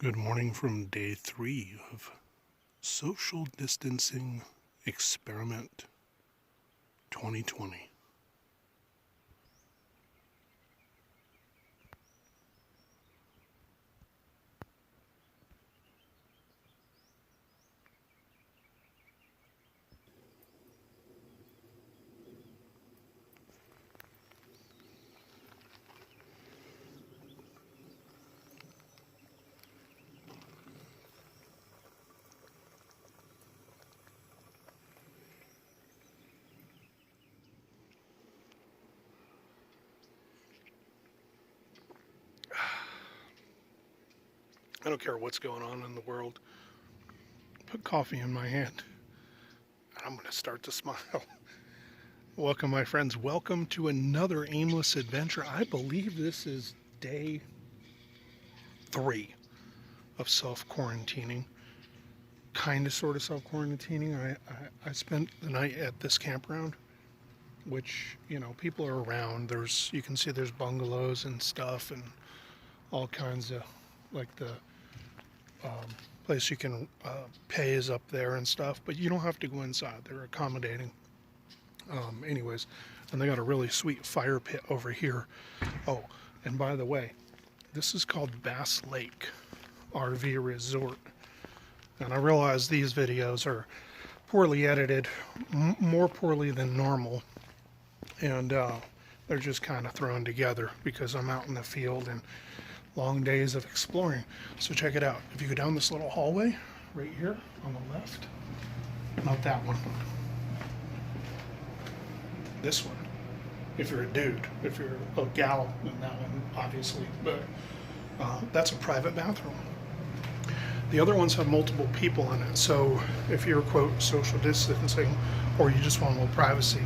Good morning from day 3 of Social Distancing Experiment 2020. I don't care what's going on in the world. Put coffee in my hand, and I'm going to start to smile. Welcome, my friends. Welcome to another aimless adventure. I believe this is day 3 of self-quarantining. Kind of, sort of self-quarantining. I spent the night at this campground, which, people are around. You can see there's bungalows and stuff and all kinds of, like the place you can pay is up there and stuff, but you don't have to go inside. They're accommodating. Anyways, and they got a really sweet fire pit over here. Oh, and by the way, this is called Bass Lake RV Resort. And I realize these videos are poorly edited, more poorly than normal, and they're just kind of thrown together because I'm out in the field and long days of exploring. So check it out. If you go down this little hallway right here on the left, not that one, this one. If you're a dude, if you're a gal, then that one obviously, but that's a private bathroom. The other ones have multiple people in it, so if you're, quote, social distancing or you just want a little privacy,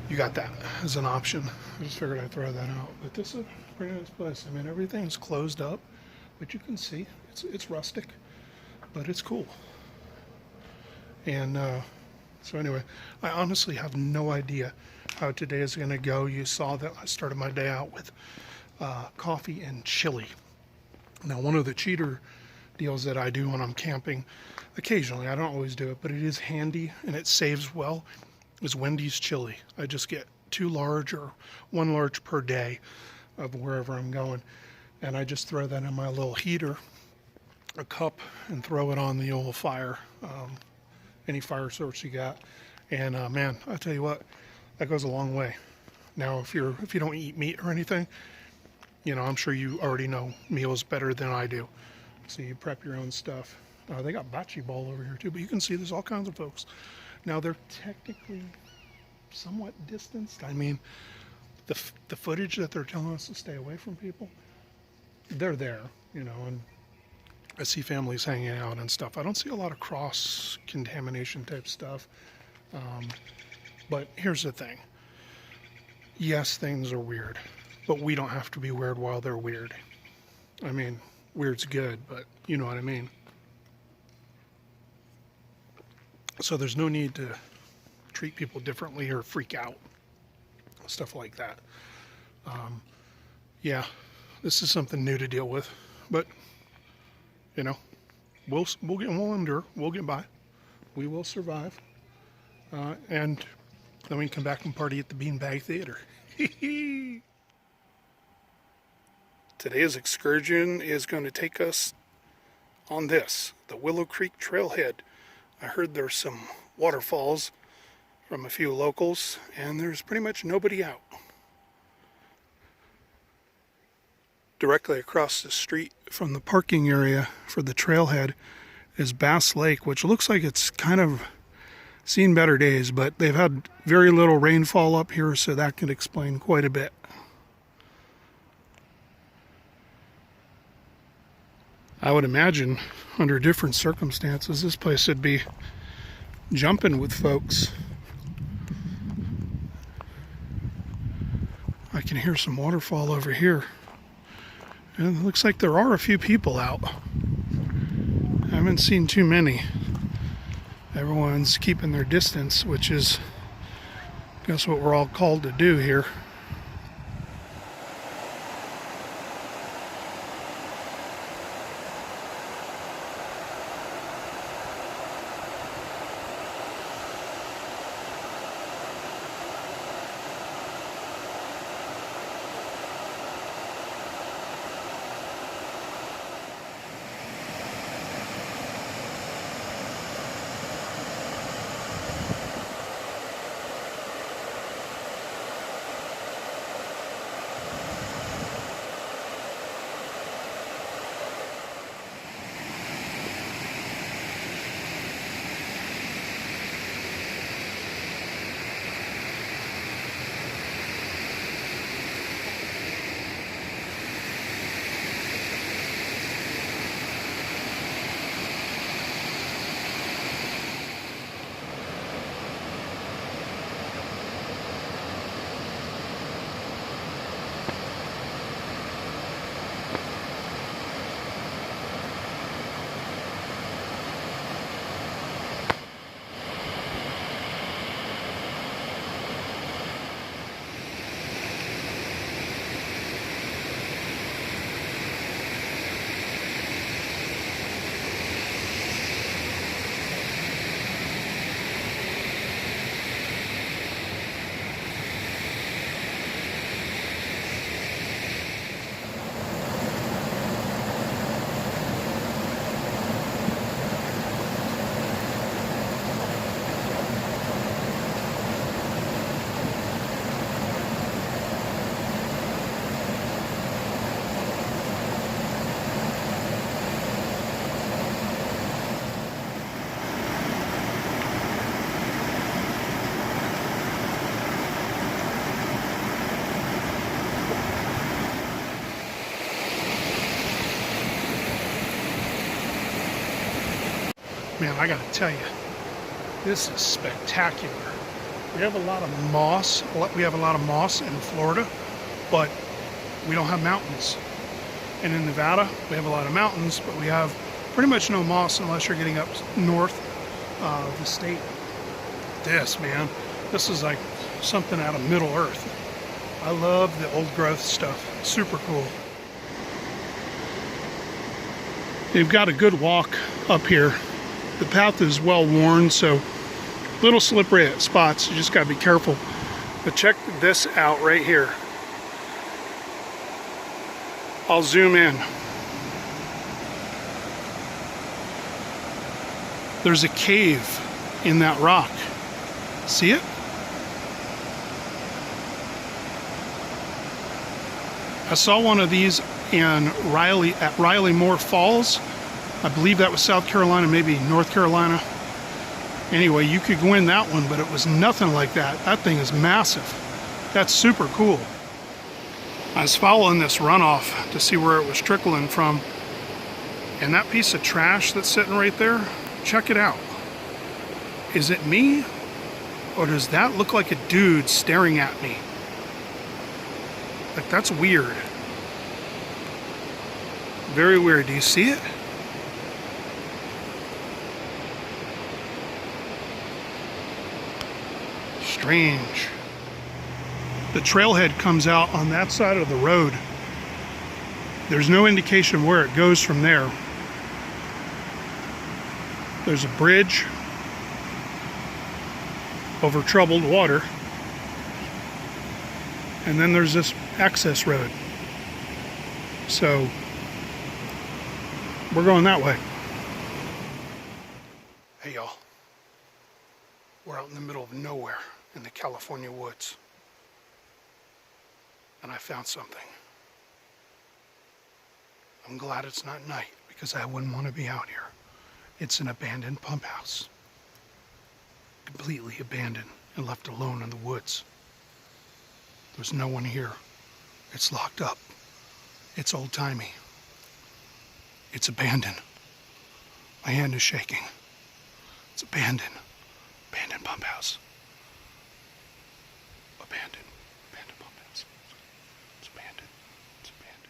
you got that as an option. I just figured I'd throw that out. But this is a pretty nice place. I mean, everything's closed up, but you can see it's rustic, but it's cool. And so anyway, I honestly have no idea how today is going to go. You saw that I started my day out with coffee and chili. Now, one of the cheater deals that I do when I'm camping, occasionally, I don't always do it, but it is handy and it saves well, is Wendy's chili. I just get 2 large or 1 large per day of wherever I'm going. And I just throw that in my little heater, a cup, and throw it on the old fire, any fire source you got. And man, I tell you what, that goes a long way. Now, if you don't eat meat or anything, I'm sure you already know meals better than I do. So you prep your own stuff. They got bocce ball over here too, but you can see there's all kinds of folks. Now, they're technically somewhat distanced. I mean, the footage that they're telling us to stay away from people, they're there, and I see families hanging out and stuff. I don't see a lot of cross-contamination type stuff. But here's the thing. Yes, things are weird, but we don't have to be weird while they're weird. I mean, weird's good, but you know what I mean. So there's no need to treat people differently or freak out, stuff like that. Yeah, this is something new to deal with, but we'll endure. We'll get by. We will survive, and then we can come back and party at the Beanbag Theater. Today's excursion is going to take us on the Willow Creek Trailhead. I heard there's some waterfalls from a few locals, and there's pretty much nobody out. Directly across the street from the parking area for the trailhead is Bass Lake, which looks like it's kind of seen better days, but they've had very little rainfall up here, so that could explain quite a bit. I would imagine under different circumstances this place would be jumping with folks. I can hear some waterfall over here, and it looks like there are a few people out. I haven't seen too many. Everyone's keeping their distance, which is, I guess, what we're all called to do here. Man, I gotta tell you, this is spectacular. We have a lot of moss. We have a lot of moss in Florida, but we don't have mountains. And in Nevada, we have a lot of mountains, but we have pretty much no moss unless you're getting up north of the state. This, man, this is like something out of Middle Earth. I love the old growth stuff. Super cool. You've got a good walk up here. The path is well worn, so a little slippery at spots. You just got to be careful. But check this out right here. I'll zoom in. There's a cave in that rock. See it? I saw one of these in Riley, at Riley Moore Falls. I believe that was South Carolina, maybe North Carolina. Anyway, you could go in that one, but it was nothing like that. That thing is massive. That's super cool. I was following this runoff to see where it was trickling from. And that piece of trash that's sitting right there, check it out. Is it me? Or does that look like a dude staring at me? Like, that's weird. Very weird. Do you see it? Strange. The trailhead comes out on that side of the road. There's no indication of where it goes from there. There's a bridge over troubled water. And then there's this access road. So we're going that way. Hey y'all. We're out in the middle of nowhere in the California woods. And I found something. I'm glad it's not night because I wouldn't want to be out here. It's an abandoned pump house. Completely abandoned and left alone in the woods. There's no one here. It's locked up. It's old-timey. It's abandoned. My hand is shaking. It's abandoned. Abandoned pump house. Abandoned. Abandoned pump house. It's abandoned. It's abandoned.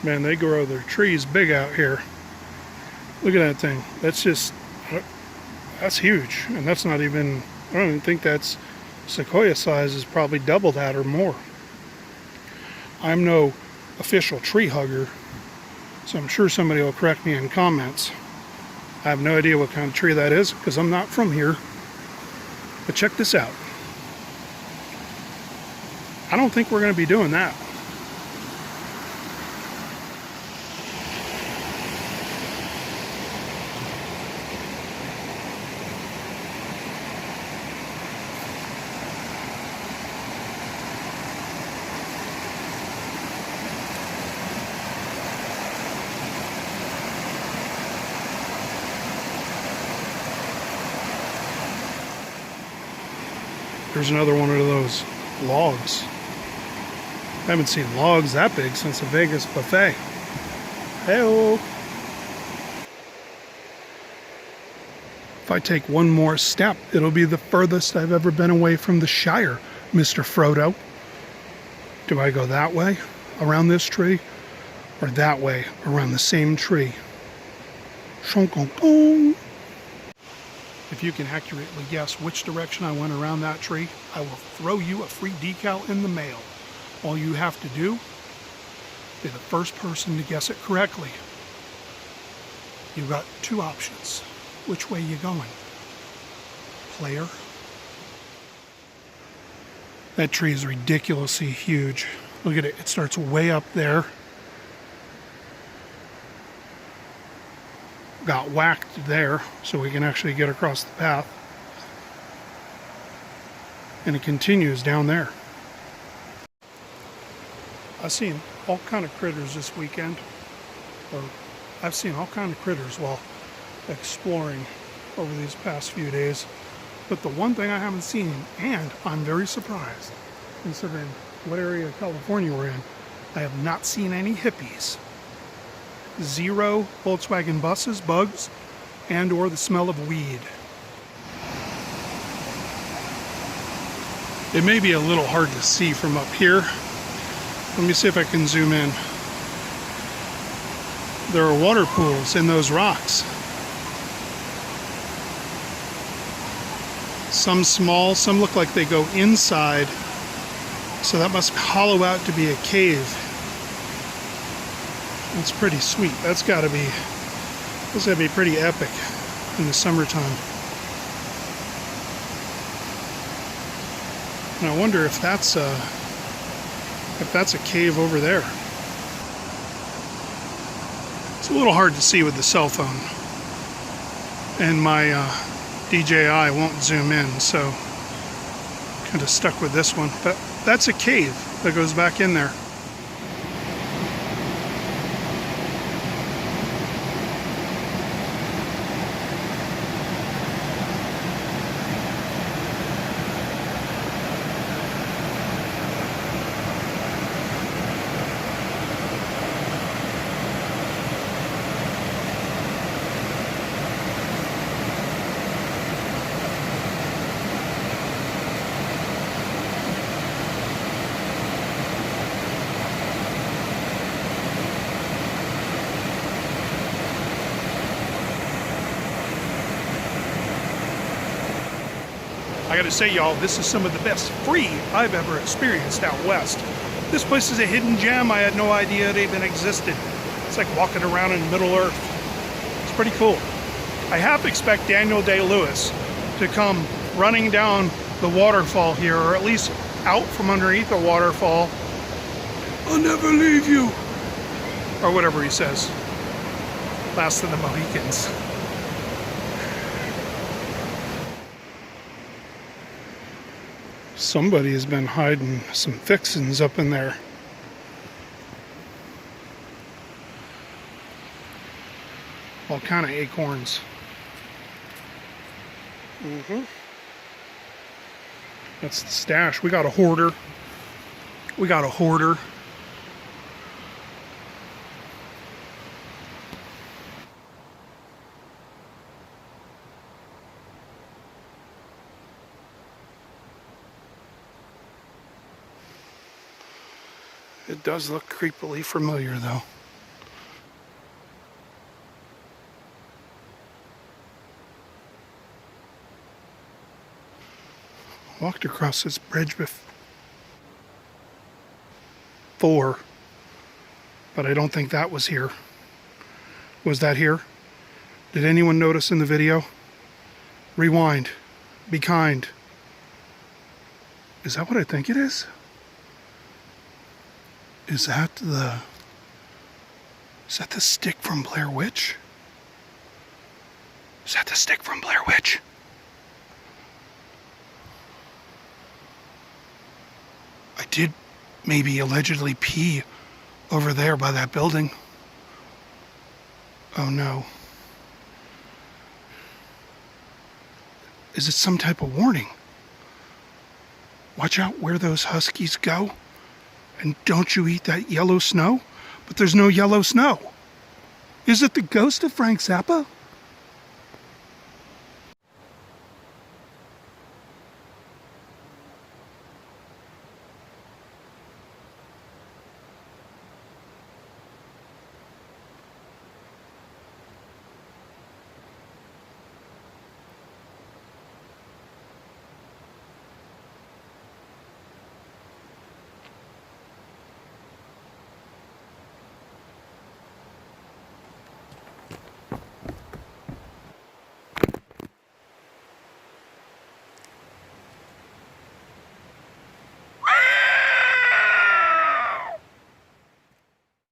Man, they grow their trees big out here. Look at that thing. That's huge. And that's not even, I don't even think that's sequoia size, is probably double that or more. I'm no official tree hugger, so I'm sure somebody will correct me in comments. I have no idea what kind of tree that is because I'm not from here. But check this out. I don't think we're going to be doing that. There's another one of those logs. I haven't seen logs that big since the Vegas buffet. Hey-oh. If I take one more step, it'll be the furthest I've ever been away from the Shire, Mr. Frodo. Do I go that way, around this tree, or that way, around the same tree? Shunk-on-kong. If you can accurately guess which direction I went around that tree, I will throw you a free decal in the mail. All you have to do, be the first person to guess it correctly. You've got two options. Which way you going? Player? That tree is ridiculously huge. Look at it. It starts way up there. Got whacked there so we can actually get across the path. And it continues down there. I've seen all kind of critters this weekend. I've seen all kind of critters while exploring over these past few days. But the one thing I haven't seen, and I'm very surprised, considering what area of California we're in, I have not seen any hippies. 0 Volkswagen buses, bugs, and or the smell of weed. It may be a little hard to see from up here. Let me see if I can zoom in. There are water pools in those rocks. Some small, some look like they go inside. So that must hollow out to be a cave. That's pretty sweet. That's gotta be pretty epic in the summertime. And I wonder if that's a cave over there. It's a little hard to see with the cell phone, and my DJI won't zoom in, so kind of stuck with this one. But that's a cave that goes back in there. I gotta say, y'all, this is some of the best free I've ever experienced out west. This place is a hidden gem. I had no idea it even existed. It's like walking around in Middle Earth. It's pretty cool. I half expect Daniel Day-Lewis to come running down the waterfall here, or at least out from underneath the waterfall. I'll never leave you, or whatever he says. Last of the Mohicans. Somebody has been hiding some fixins up in there. All kind of acorns. That's the stash. We got a hoarder. We got a hoarder. It does look creepily familiar, though. Walked across this bridge before, but I don't think that was here. Was that here? Did anyone notice in the video? Rewind. Be kind. Is that what I think it is? Is that the stick from Blair Witch? Is that the stick from Blair Witch? I did maybe allegedly pee over there by that building. Oh no. Is it some type of warning? Watch out where those huskies go. And don't you eat that yellow snow? But there's no yellow snow. Is it the ghost of Frank Zappa?